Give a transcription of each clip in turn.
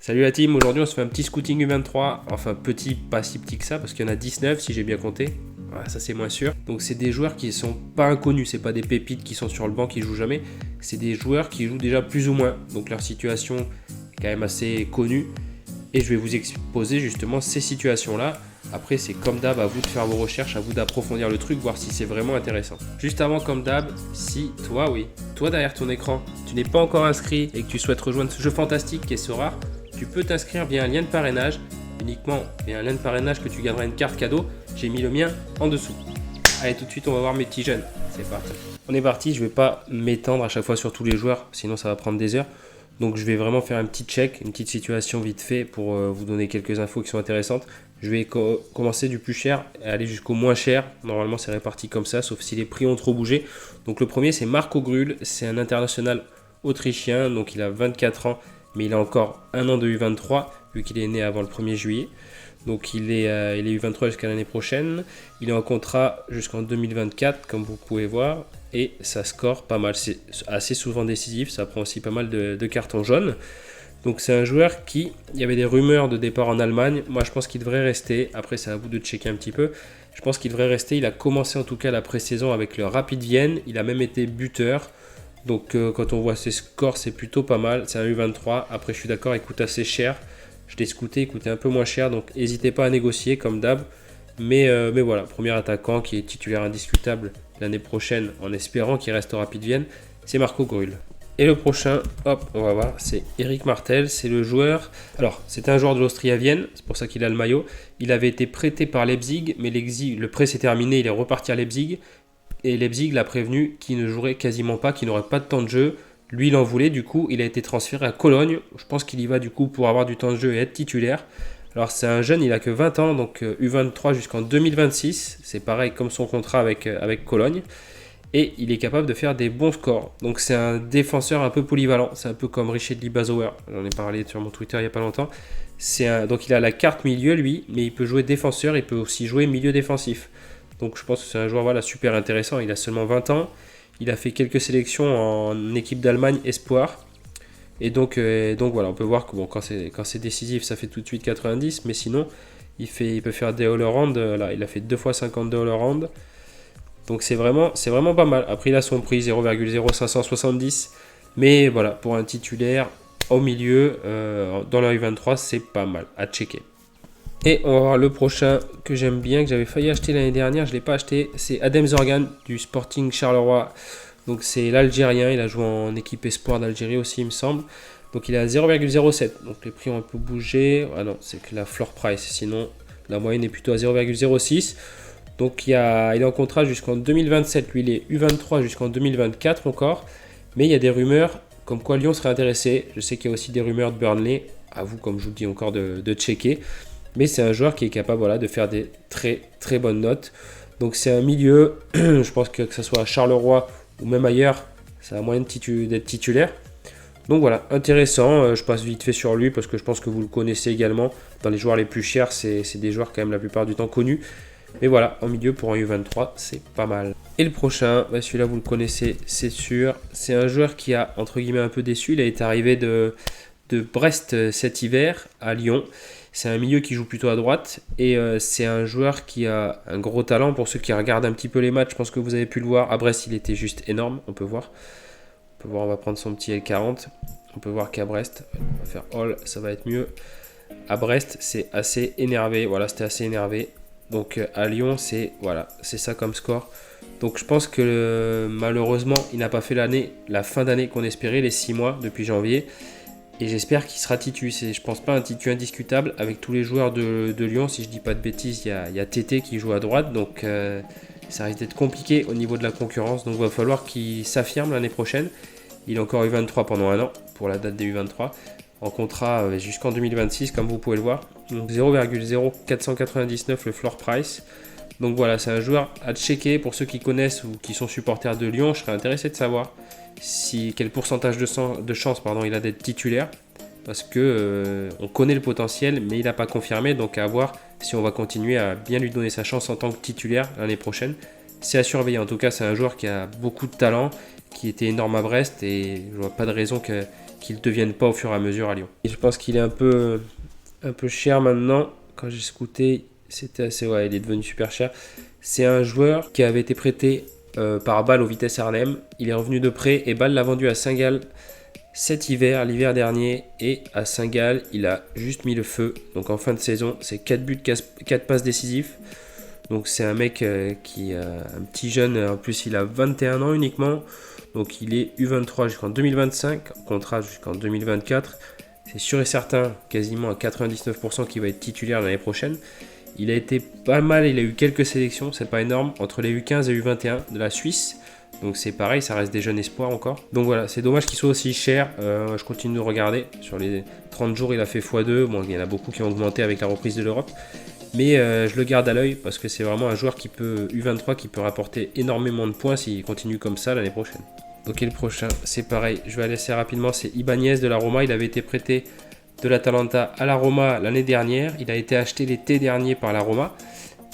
Salut la team, aujourd'hui on se fait un petit scouting U23, enfin petit, pas si petit que ça parce qu'il y en a 19 si j'ai bien compté, voilà, ça c'est moins sûr. Donc c'est des joueurs qui sont pas inconnus, c'est pas des pépites qui sont sur le banc qui jouent jamais, c'est des joueurs qui jouent déjà plus ou moins, donc leur situation est quand même assez connue et je vais vous exposer justement ces situations là. Après c'est comme d'hab, à vous de faire vos recherches, à vous d'approfondir le truc, voir si c'est vraiment intéressant. Juste avant, comme d'hab, si toi derrière ton écran, tu n'es pas encore inscrit et que tu souhaites rejoindre ce jeu fantastique qui est so rare, tu peux t'inscrire via un lien de parrainage, uniquement via un lien de parrainage que tu gagneras une carte cadeau. J'ai mis le mien en dessous. Allez, tout de suite, on va voir mes petits jeunes. C'est parti. On est parti, je ne vais pas m'étendre à chaque fois sur tous les joueurs, sinon ça va prendre des heures. Donc je vais vraiment faire un petit check, une petite situation vite fait pour vous donner quelques infos qui sont intéressantes. Je vais commencer du plus cher et aller jusqu'au moins cher. Normalement, c'est réparti comme ça, sauf si les prix ont trop bougé. Donc le premier, c'est Marco Grul. C'est un international autrichien, donc il a 24 ans. Mais il a encore un an de U23, vu qu'il est né avant le 1er juillet. Donc il est U23 jusqu'à l'année prochaine. Il est en contrat jusqu'en 2024, comme vous pouvez voir. Et ça score pas mal. C'est assez souvent décisif. Ça prend aussi pas mal de cartons jaunes. Donc c'est un joueur qui... Il y avait des rumeurs de départ en Allemagne. Moi je pense qu'il devrait rester. Après c'est à vous de checker un petit peu. Je pense qu'il devrait rester. Il a commencé en tout cas la pré-saison avec le Rapid Vienne. Il a même été buteur. Donc quand on voit ses scores, c'est plutôt pas mal. C'est un U23. Après, je suis d'accord, il coûte assez cher. Je l'ai scouté, il coûtait un peu moins cher. Donc n'hésitez pas à négocier comme d'hab. Mais voilà, premier attaquant qui est titulaire indiscutable l'année prochaine en espérant qu'il reste au Rapid Vienne, c'est Marco Grul. Et le prochain, hop, on va voir, c'est Eric Martel. C'est le joueur... Alors, c'était un joueur de l'Austria Vienne, c'est pour ça qu'il a le maillot. Il avait été prêté par Leipzig, mais le prêt s'est terminé, il est reparti à Leipzig. Et Leipzig l'a prévenu qu'il ne jouerait quasiment pas, qu'il n'aurait pas de temps de jeu. Lui, il en voulait, du coup, il a été transféré à Cologne. Je pense qu'il y va du coup pour avoir du temps de jeu et être titulaire. Alors, c'est un jeune, il a que 20 ans, donc U23 jusqu'en 2026. C'est pareil comme son contrat avec Cologne. Et il est capable de faire des bons scores. Donc, c'est un défenseur un peu polyvalent. C'est un peu comme Richard Bauer. J'en ai parlé sur mon Twitter il n'y a pas longtemps. Donc, il a la carte milieu, lui, mais il peut jouer défenseur, il peut aussi jouer milieu défensif. Donc je pense que c'est un joueur super intéressant. Il a seulement 20 ans. Il a fait quelques sélections en équipe d'Allemagne espoir. Et donc voilà, on peut voir que quand c'est décisif, ça fait tout de suite 90. Mais sinon, il peut faire des all-around. Là, il a fait 2 fois 50 de all-around. Donc c'est vraiment pas mal. Après, il a son prix 0,0570. Mais voilà, pour un titulaire au milieu, dans la U23, c'est pas mal à checker. Et on va voir le prochain que j'aime bien, que j'avais failli acheter l'année dernière, je ne l'ai pas acheté. C'est Adem Zorgan du Sporting Charleroi. Donc c'est l'Algérien, il a joué en équipe espoir d'Algérie aussi il me semble. Donc il est à 0,07. Donc les prix ont un peu bougé. Ah non, c'est que la floor price. Sinon la moyenne est plutôt à 0,06. Donc il est en contrat jusqu'en 2027. Lui il est U23 jusqu'en 2024 encore. Mais il y a des rumeurs comme quoi Lyon serait intéressé. Je sais qu'il y a aussi des rumeurs de Burnley. À vous, comme je vous le dis encore, de checker. Mais c'est un joueur qui est capable de faire des très très bonnes notes. Donc c'est un milieu, je pense que ce soit à Charleroi ou même ailleurs, ça a moyen d'être titulaire. Donc voilà, intéressant, je passe vite fait sur lui parce que je pense que vous le connaissez également. Dans les joueurs les plus chers, c'est des joueurs quand même la plupart du temps connus. Mais voilà, en milieu pour un U23, c'est pas mal. Et le prochain, celui-là vous le connaissez, c'est sûr. C'est un joueur qui a entre guillemets un peu déçu. Il est arrivé de Brest cet hiver à Lyon. C'est un milieu qui joue plutôt à droite et c'est un joueur qui a un gros talent. Pour ceux qui regardent un petit peu les matchs, je pense que vous avez pu le voir. À Brest, il était juste énorme, on peut voir. On va prendre son petit L40. On peut voir qu'à Brest, on va faire all, ça va être mieux. À Brest, c'est assez énervé. Voilà, c'était assez énervé. Donc à Lyon, c'est ça comme score. Donc je pense que malheureusement, il n'a pas fait la fin d'année qu'on espérait, les 6 mois depuis janvier. Et j'espère qu'il sera titu. Je pense pas un titu indiscutable avec tous les joueurs de Lyon. Si je dis pas de bêtises, il y a Tété qui joue à droite. Donc ça risque d'être compliqué au niveau de la concurrence. Donc il va falloir qu'il s'affirme l'année prochaine. Il est encore U23 pendant un an pour la date des U23. En contrat jusqu'en 2026 comme vous pouvez le voir. Donc 0,0499 le floor price. Donc voilà, c'est un joueur à checker pour ceux qui connaissent ou qui sont supporters de Lyon. Je serais intéressé de savoir quel pourcentage de chance il a d'être titulaire. Parce que on connaît le potentiel, mais il n'a pas confirmé. Donc à voir si on va continuer à bien lui donner sa chance en tant que titulaire l'année prochaine. C'est à surveiller. En tout cas, c'est un joueur qui a beaucoup de talent qui était énorme à Brest et je vois pas de raison qu'il ne devienne pas au fur et à mesure à Lyon. Et je pense qu'il est un peu cher maintenant. Quand j'ai scouté, c'était assez, ouais, il est devenu super cher. C'est un joueur qui avait été prêté par Bâle au Vitesse Arnhem. Il est revenu de prêt et Bâle l'a vendu à Saint-Gall l'hiver dernier, et à Saint-Gall, il a juste mis le feu. Donc en fin de saison, c'est 4 buts, 4 passes décisifs. Donc c'est un mec qui un petit jeune, en plus il a 21 ans uniquement. Donc il est U23 jusqu'en 2025, contrat jusqu'en 2024. C'est sûr et certain, quasiment à 99% qu'il va être titulaire l'année prochaine. Il a été pas mal, il a eu quelques sélections, c'est pas énorme, entre les U15 et U21 de la Suisse. Donc c'est pareil, ça reste des jeunes espoirs encore. Donc voilà, c'est dommage qu'il soit aussi cher. Je continue de regarder. Sur les 30 jours, il a fait x2. Bon, il y en a beaucoup qui ont augmenté avec la reprise de l'Europe. Mais je le garde à l'œil parce que c'est vraiment un joueur qui peut, U23, qui peut rapporter énormément de points s'il continue comme ça l'année prochaine. Ok, le prochain, c'est pareil. Je vais aller assez rapidement. C'est Ibanez de la Roma. Il avait été prêté de l'Atalanta à la Roma l'année dernière. Il a été acheté l'été dernier par la Roma.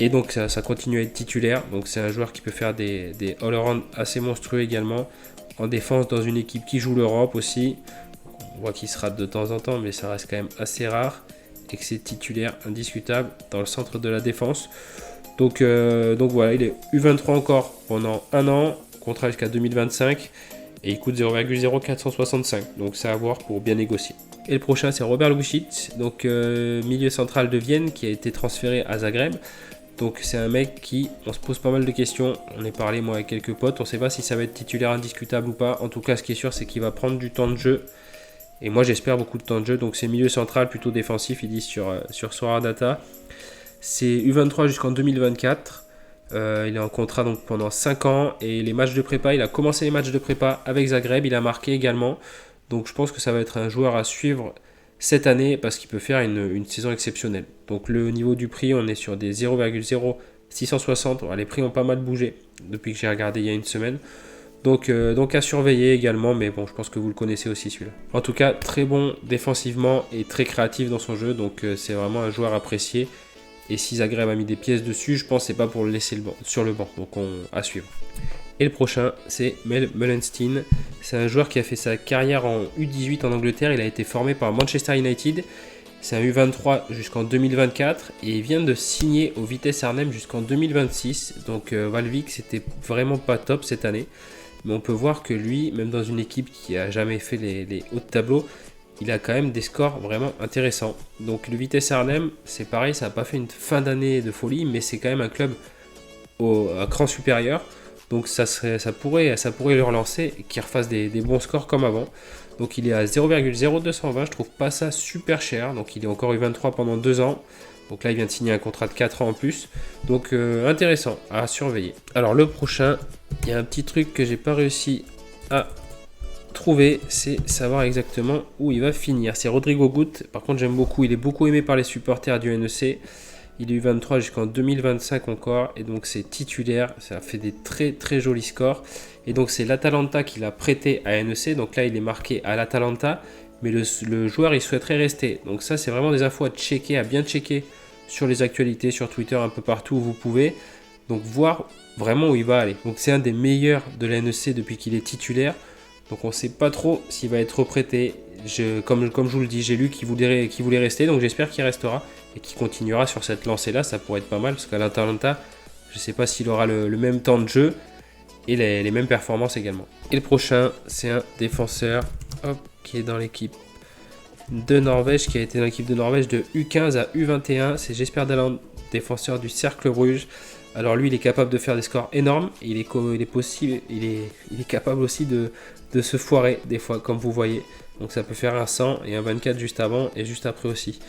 Et donc ça continue à être titulaire. Donc c'est un joueur qui peut faire des all-around assez monstrueux également. En défense dans une équipe qui joue l'Europe aussi. On voit qu'il se rate de temps en temps, mais ça reste quand même assez rare. Et que c'est titulaire indiscutable dans le centre de la défense. Donc voilà, il est U23 encore pendant un an. Contrat jusqu'à 2025. Et il coûte 0,0465. Donc c'est à voir pour bien négocier. Et le prochain, c'est Robert Lucic, donc milieu central de Vienne, qui a été transféré à Zagreb. Donc c'est un mec qui, on se pose pas mal de questions. On est parlé moi avec quelques potes, on ne sait pas si ça va être titulaire indiscutable ou pas. En tout cas, ce qui est sûr, c'est qu'il va prendre du temps de jeu. Et moi, j'espère beaucoup de temps de jeu. Donc c'est milieu central plutôt défensif, ils disent sur Soradata. C'est U23 jusqu'en 2024. Il est en contrat donc pendant 5 ans. Et les matchs de prépa, il a commencé les matchs de prépa avec Zagreb. Il a marqué également. Donc je pense que ça va être un joueur à suivre cette année parce qu'il peut faire une saison exceptionnelle. Donc le niveau du prix, on est sur des 0,0660. Les prix ont pas mal bougé depuis que j'ai regardé il y a une semaine. Donc à surveiller également, mais bon, je pense que vous le connaissez aussi celui-là. En tout cas, très bon défensivement et très créatif dans son jeu, donc c'est vraiment un joueur apprécié. Et si Zagreb a mis des pièces dessus, je pense que c'est pas pour le laisser sur le banc, donc à suivre. Et le prochain, c'est Mel Melenstein. C'est un joueur qui a fait sa carrière en U18 en Angleterre. Il a été formé par Manchester United. C'est un U23 jusqu'en 2024 et il vient de signer au Vitesse Arnhem jusqu'en 2026. Donc Valvik, c'était vraiment pas top cette année. Mais on peut voir que lui, même dans une équipe qui a jamais fait les hauts de tableau, il a quand même des scores vraiment intéressants. Donc le Vitesse Arnhem, c'est pareil, ça n'a pas fait une fin d'année de folie, mais c'est quand même un club à cran supérieur. Donc ça pourrait le relancer et qu'il refasse des bons scores comme avant. Donc il est à 0,0220, je trouve pas ça super cher. Donc il est encore U23 pendant 2 ans. Donc là il vient de signer un contrat de 4 ans en plus. Donc intéressant à surveiller. Alors le prochain, il y a un petit truc que j'ai pas réussi à trouver, c'est savoir exactement où il va finir. C'est Rodrigo Gut. Par contre j'aime beaucoup, il est beaucoup aimé par les supporters du NEC. Il est U23 jusqu'en 2025 encore, et donc c'est titulaire, ça fait des très très jolis scores. Et donc c'est l'Atalanta qui l'a prêté à NEC, donc là il est marqué à l'Atalanta, mais le joueur il souhaiterait rester. Donc ça c'est vraiment des infos à checker, à bien checker sur les actualités, sur Twitter, un peu partout où vous pouvez. Donc voir vraiment où il va aller. Donc c'est un des meilleurs de la NEC depuis qu'il est titulaire. Donc on ne sait pas trop s'il va être reprêté. Comme je vous le dis, j'ai lu qu'il voulait rester, donc j'espère qu'il restera et qu'il continuera sur cette lancée-là. Ça pourrait être pas mal, parce qu'à l'Atalanta, je ne sais pas s'il aura le même temps de jeu et les mêmes performances également. Et le prochain, c'est un défenseur qui est dans l'équipe de Norvège, qui a été dans l'équipe de Norvège de U15 à U21. C'est Jesper Daland, défenseur du Cercle Bruges. Alors lui, il est capable de faire des scores énormes. Il est capable aussi de se foirer des fois, comme vous voyez. Donc ça peut faire un 100 et un 24 juste avant et juste après aussi.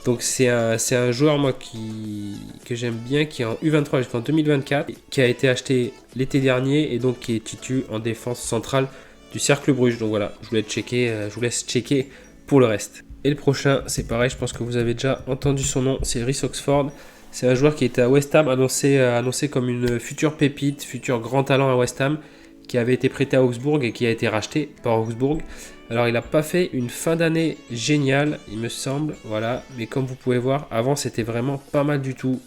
Donc c'est un joueur moi que j'aime bien, qui est en U23 jusqu'en 2024, qui a été acheté l'été dernier et donc qui est titu en défense centrale du Cercle Bruges. Donc voilà, je vous laisse checker pour le reste. Et le prochain, c'est pareil, je pense que vous avez déjà entendu son nom, c'est Rhys Oxford. C'est un joueur qui était à West Ham, annoncé comme une future pépite, futur grand talent à West Ham, qui avait été prêté à Augsbourg et qui a été racheté par Augsbourg. Alors il n'a pas fait une fin d'année géniale, il me semble, voilà. Mais comme vous pouvez voir, avant c'était vraiment pas mal du tout.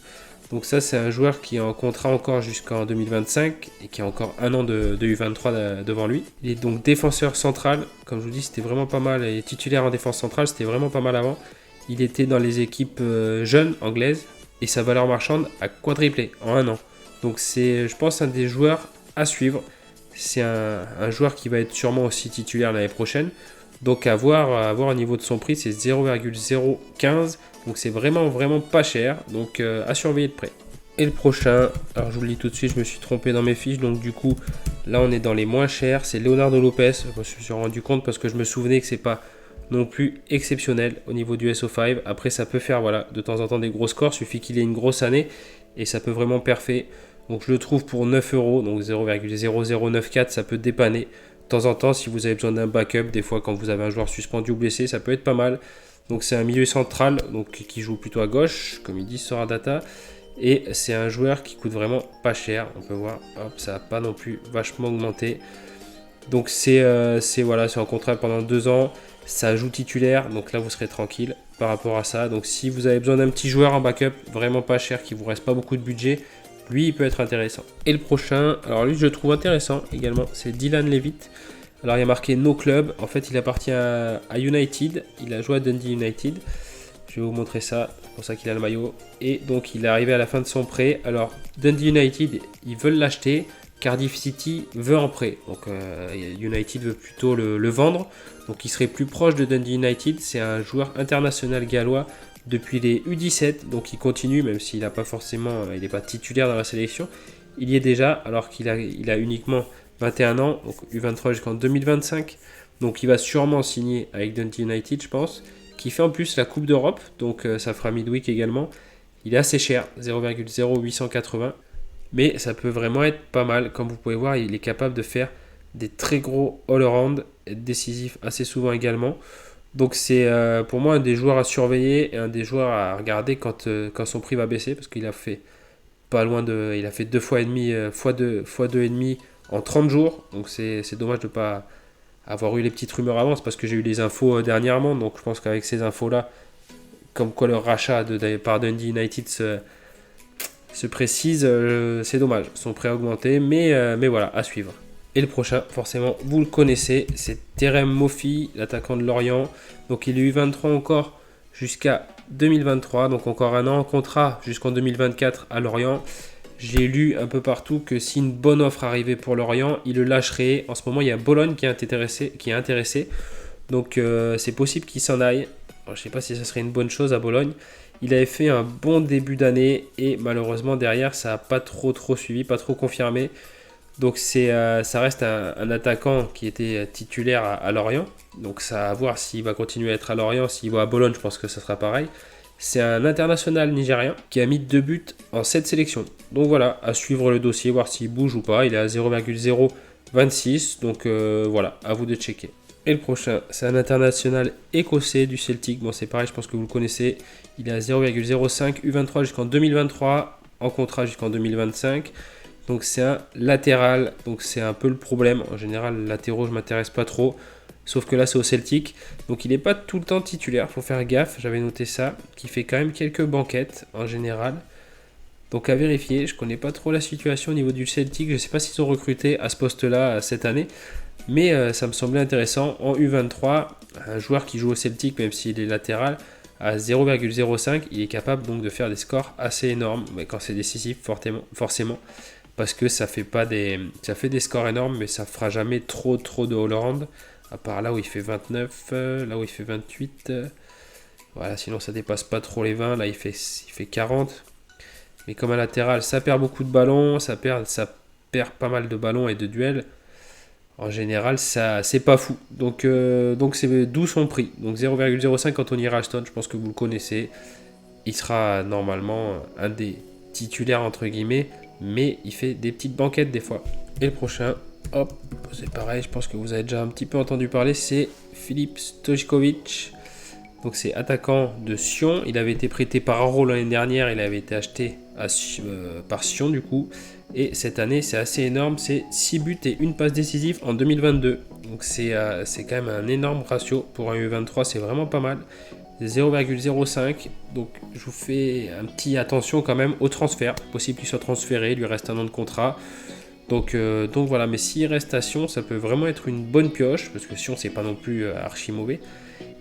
Donc ça, c'est un joueur qui est en contrat encore jusqu'en 2025 et qui a encore un an de U23 devant lui. Il est donc défenseur central. Comme je vous dis, c'était vraiment pas mal. Et titulaire en défense centrale, c'était vraiment pas mal avant. Il était dans les équipes jeunes anglaises et sa valeur marchande a quadruplé en un an. Donc c'est, je pense, un des joueurs à suivre. C'est un joueur qui va être sûrement aussi titulaire l'année prochaine. Donc à voir au niveau de son prix, c'est 0,015. Donc c'est vraiment pas cher. Donc à surveiller de près. Et le prochain, alors je vous le dis tout de suite, je me suis trompé dans mes fiches. Donc du coup, là on est dans les moins chers. C'est Leonardo Lopez. Je me suis rendu compte parce que je me souvenais que c'est pas non plus exceptionnel au niveau du SO5. Après ça peut faire voilà, de temps en temps des gros scores. Suffit qu'il ait une grosse année et ça peut vraiment parfait. Donc je le trouve pour 9 euros. Donc 0,0094, ça peut dépanner. De temps en temps, si vous avez besoin d'un backup, des fois quand vous avez un joueur suspendu ou blessé, ça peut être pas mal. Donc c'est un milieu central donc qui joue plutôt à gauche, comme il dit sur Data. Et c'est un joueur qui coûte vraiment pas cher. On peut voir, hop, ça n'a pas non plus vachement augmenté. Donc c'est voilà, c'est en contrat pendant 2 ans. Ça joue titulaire, donc là vous serez tranquille par rapport à ça. Donc si vous avez besoin d'un petit joueur en backup, vraiment pas cher, qui vous reste pas beaucoup de budget, lui il peut être intéressant. Et le prochain, alors lui je le trouve intéressant également, c'est Dylan Levitt. Alors il y a marqué No Club, en fait il appartient à United, il a joué à Dundee United. Je vais vous montrer ça, c'est pour ça qu'il a le maillot. Et donc il est arrivé à la fin de son prêt. Alors Dundee United, ils veulent l'acheter. Cardiff City veut en prêt. Donc United veut plutôt le vendre. Donc il serait plus proche de Dundee United. C'est un joueur international gallois depuis les U17. Donc il continue, même s'il n'a pas forcément, il n'est pas titulaire dans la sélection. Il y est déjà, alors qu'il a uniquement 21 ans, donc U23 jusqu'en 2025. Donc il va sûrement signer avec Dundee United, je pense. Qui fait en plus la Coupe d'Europe, donc ça fera midweek également. Il est assez cher, 0,0880. Mais ça peut vraiment être pas mal. Comme vous pouvez voir, il est capable de faire des très gros all-around, être décisif assez souvent également. Donc c'est pour moi un des joueurs à surveiller et un des joueurs à regarder quand son prix va baisser, parce qu'il a fait pas loin de, il a fait 2 fois et demi, fois 2 et demi en 30 jours. Donc c'est dommage de pas avoir eu les petites rumeurs avant, c'est parce que j'ai eu les infos dernièrement. Donc je pense qu'avec ces infos-là, comme quoi le rachat par Dundee United se précise, c'est dommage. Son prêt a augmenté, mais voilà, à suivre. Et le prochain, forcément, vous le connaissez, c'est Terem Moffi, l'attaquant de Lorient. Donc il est eu 23 encore jusqu'à 2023, donc encore un an en contrat jusqu'en 2024 à Lorient. J'ai lu un peu partout que si une bonne offre arrivait pour Lorient, il le lâcherait. En ce moment, il y a Bologne qui est intéressé. Donc c'est possible qu'il s'en aille. Alors, je ne sais pas si ça serait une bonne chose à Bologne. Il avait fait un bon début d'année et malheureusement derrière ça n'a pas trop suivi, pas trop confirmé. Donc ça reste un attaquant qui était titulaire à Lorient. Donc ça à voir s'il va continuer à être à Lorient. S'il va à Bologne, je pense que ça sera pareil. C'est un international nigérien qui a mis 2 buts en 7 sélections. Donc voilà, à suivre le dossier, voir s'il bouge ou pas. Il est à 0,026. Donc voilà, à vous de checker. Et le prochain, c'est un international écossais du Celtic. Bon, c'est pareil, je pense que vous le connaissez. Il est à 0,05 U23 jusqu'en 2023, en contrat jusqu'en 2025. Donc c'est un latéral, donc c'est un peu le problème. En général, latéraux, je ne m'intéresse pas trop. Sauf que là, c'est au Celtic. Donc il n'est pas tout le temps titulaire, il faut faire gaffe. J'avais noté ça, qui fait quand même quelques banquettes en général. Donc à vérifier, je ne connais pas trop la situation au niveau du Celtic. Je ne sais pas s'ils ont recruté à ce poste-là cette année. Mais ça me semblait intéressant. En U23, un joueur qui joue au Celtic, même s'il est latéral, à 0,05, il est capable donc de faire des scores assez énormes. Mais quand c'est décisif, forcément. Parce que ça fait des scores énormes, mais ça ne fera jamais trop de all-around. À part là où il fait 29, là où il fait 28. Voilà, sinon ça dépasse pas trop les 20. Là, il fait 40. Mais comme un latéral, ça perd beaucoup de ballons. Ça perd pas mal de ballons et de duels. En général, ça c'est pas fou. Donc c'est d'où son prix. Donc 0,05 Anthony Ralston, je pense que vous le connaissez. Il sera normalement un des titulaires entre guillemets, mais il fait des petites banquettes des fois. Et le prochain, hop, c'est pareil, je pense que vous avez déjà un petit peu entendu parler, c'est Filip Stojkovic. Donc c'est attaquant de Sion. Il avait été prêté par Aro l'année dernière, il avait été acheté par Sion du coup. Et cette année, c'est assez énorme, c'est 6 buts et 1 passe décisive en 2022. Donc c'est quand même un énorme ratio pour un U23, c'est vraiment pas mal. 0,05. Donc je vous fais un petit attention quand même au transfert. Possible qu'il soit transféré, il lui reste un an de contrat. Donc voilà, mais s'il reste à Sion, ça peut vraiment être une bonne pioche, parce que Sion c'est pas non plus archi mauvais.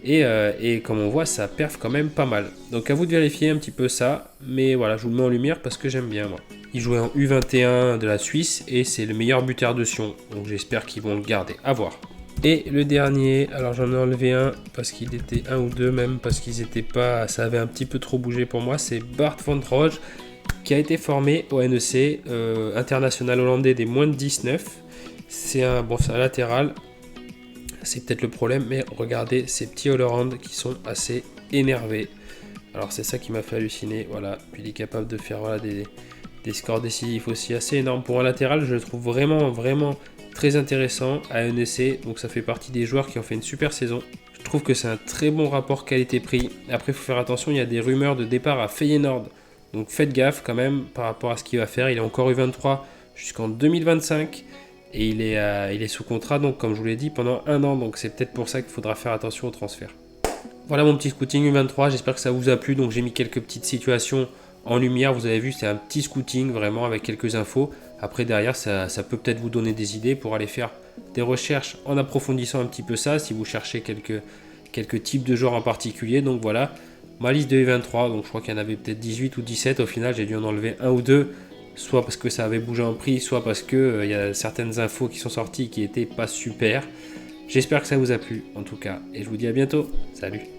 Et comme on voit, ça perf quand même pas mal. Donc à vous de vérifier un petit peu ça, mais voilà, je vous le mets en lumière parce que j'aime bien moi. Il jouait en U21 de la Suisse et c'est le meilleur buteur de Sion, donc j'espère qu'ils vont le garder, à voir. Et le dernier, alors j'en ai enlevé un parce qu'il était un ou deux même, parce qu'ils étaient pas, ça avait un petit peu trop bougé pour moi, c'est Bart van Rooij, qui a été formé au NEC, international hollandais des moins de 19. C'est un latéral, c'est peut-être le problème, mais regardez ces petits all-around qui sont assez énervés. Alors c'est ça qui m'a fait halluciner, voilà. Puis il est capable de faire des scores décisifs aussi assez énormes. Pour un latéral, je le trouve vraiment très intéressant à NEC, donc ça fait partie des joueurs qui ont fait une super saison. Je trouve que c'est un très bon rapport qualité-prix. Après, il faut faire attention, il y a des rumeurs de départ à Feyenoord. Donc faites gaffe quand même par rapport à ce qu'il va faire. Il est encore U23 jusqu'en 2025 et il est sous contrat, donc comme je vous l'ai dit, pendant un an. Donc c'est peut-être pour ça qu'il faudra faire attention au transfert. Voilà mon petit scouting U23, j'espère que ça vous a plu. Donc j'ai mis quelques petites situations en lumière. Vous avez vu, c'est un petit scouting vraiment avec quelques infos. Après derrière, ça peut peut-être vous donner des idées pour aller faire des recherches en approfondissant un petit peu ça, si vous cherchez quelques types de joueurs en particulier. Donc voilà, ma liste de U23, donc je crois qu'il y en avait peut-être 18 ou 17. Au final, j'ai dû en enlever un ou deux, soit parce que ça avait bougé en prix, soit parce que y a certaines infos qui sont sorties qui n'étaient pas super. J'espère que ça vous a plu en tout cas, et je vous dis à bientôt. Salut!